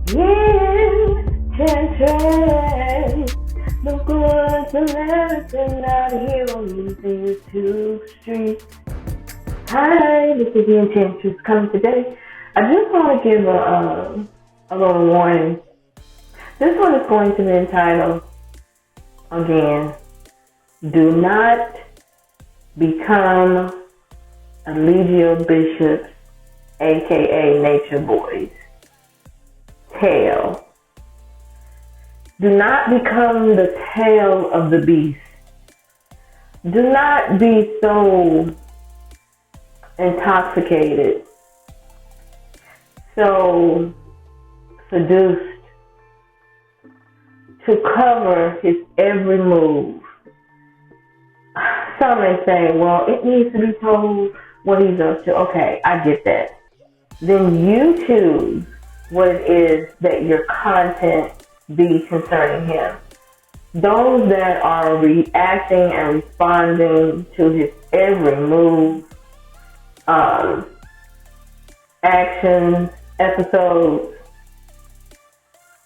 Yeah, Chantry. The goods and everything out here on these YouTube streets. Hi, this is the Enchantress coming today. I just want to give a little warning. This one is going to be entitled, again, Do Not Become Allegio Bishop's, aka Nature Boy's, Tail. Do not become the tail of the beast. Do not be so intoxicated, so seduced to cover his every move. Some may say, well, it needs to be told what he's up to. Okay, I get that. Then you choose what it is that your content be concerning him. Those that are reacting and responding to his every move, actions, episodes,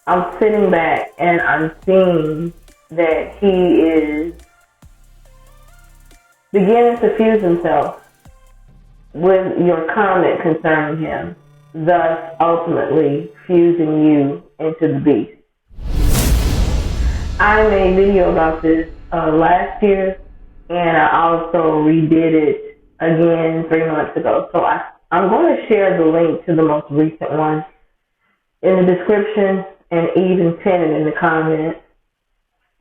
I'm sitting back and I'm seeing that he is beginning to fuse himself with your comment concerning him, thus ultimately fusing you into the beast. I made a video about this last year, and I also redid it again 3 months ago. So I'm going to share the link to the most recent one in the description and even pin it in the comments,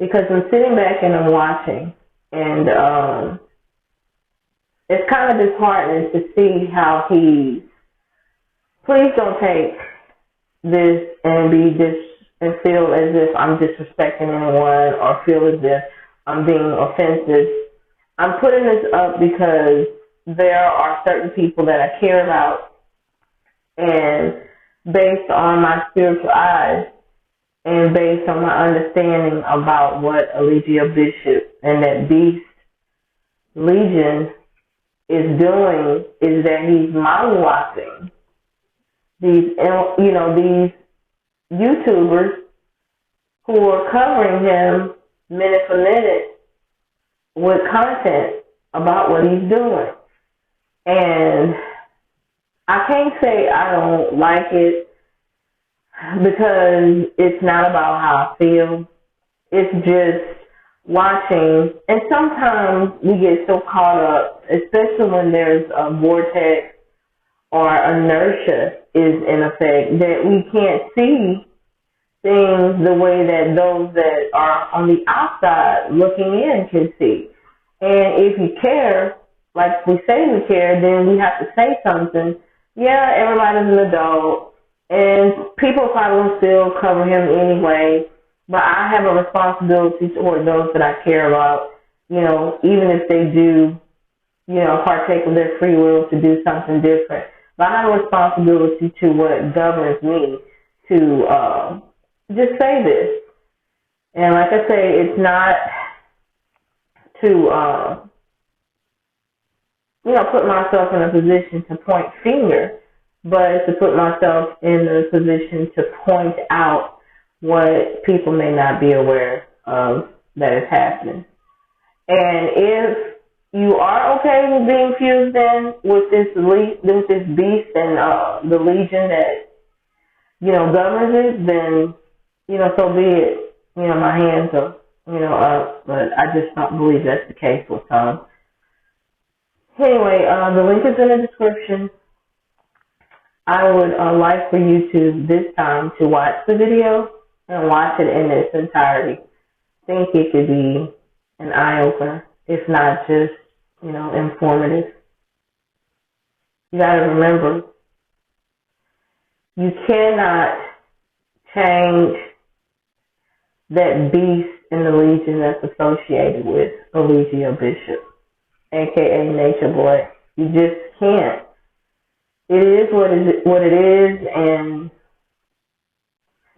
because I'm sitting back and I'm watching, and it's kind of disheartening to see how please don't take this and and feel as if I'm disrespecting anyone or feel as if I'm being offensive. I'm putting this up because there are certain people that I care about, and based on my spiritual eyes and based on my understanding about what Allegio Bishop and that beast Legion is doing, is that he's mollywopping these YouTubers who are covering him minute for minute with content about what he's doing. And I can't say I don't like it, because it's not about how I feel. It's just watching, and sometimes we get so caught up, especially when there's a vortex or inertia is in effect, that we can't see things the way that those that are on the outside looking in can see. And if you care, like we say we care, then we have to say something. Yeah, everybody's an adult, and people probably will still cover him anyway, but I have a responsibility toward those that I care about, even if they do, partake of their free will to do something different. But I have a responsibility to what governs me to just say this. And like I say, it's not to, put myself in a position to point fingers, but it's to put myself in a position to point out what people may not be aware of that is happening. And if you are okay with being fused in with this beast and the legion that governs it, then so be it. My hands are up, but I just don't believe that's the case with some. Anyway, the link is in the description. I would like for you to this time to watch the video and watch it in its entirety. I think it could be an eye opener, if not just informative. You got to remember, you cannot change that beast in the legion that's associated with Allegio Bishop, aka Nature Boy. You just can't. It is what it is, and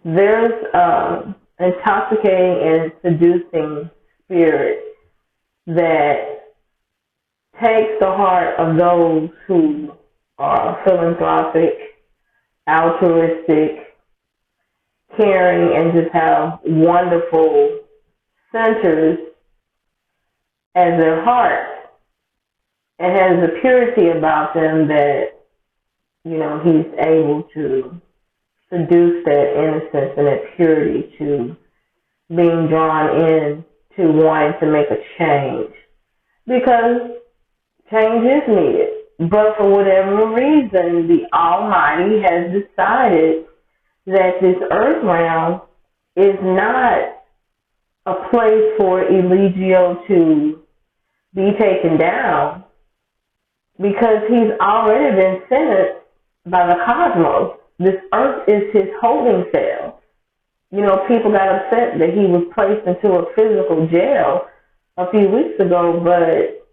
there's intoxicating and seducing spirit that takes the heart of those who are philanthropic, altruistic, caring, and just have wonderful centers as their heart, and has a purity about them that, he's able to seduce that innocence and that purity to being drawn in to wanting to make a change. Because change is needed. But for whatever reason, the Almighty has decided that this earth realm is not a place for Eligio to be taken down, because he's already been sentenced by the cosmos. This earth is his holding cell. People got upset that he was placed into a physical jail a few weeks ago, but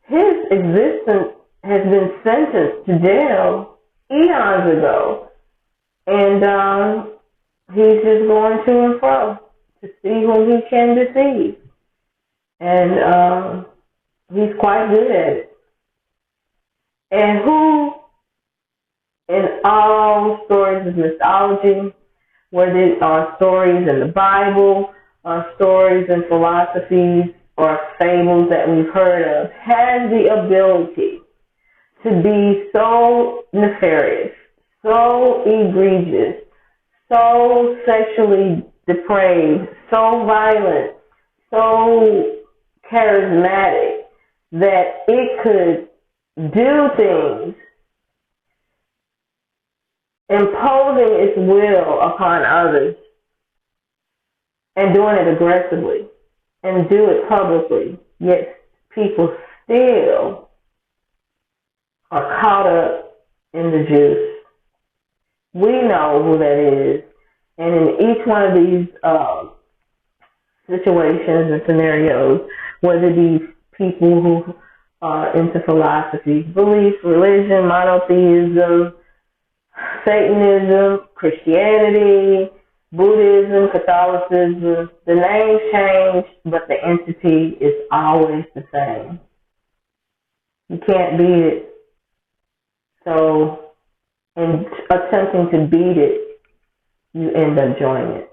his existence has been sentenced to jail eons ago. And he's just going to and fro to see whom he can deceive. And he's quite good at it. And who in all stories of mythology, whether it are stories in the Bible, or stories and philosophies, or fables that we've heard of, has the ability to be so nefarious, so egregious, so sexually depraved, so violent, so charismatic, that it could do things, imposing its will upon others, and doing it aggressively, and do it publicly, yet people still are caught up in the juice. We know who that is, and in each one of these situations and scenarios, whether these people who are into philosophy, beliefs, religion, monotheism, Satanism, Christianity, Buddhism, Catholicism, the names change, but the entity is always the same. You can't beat it. So, in attempting to beat it, you end up joining it.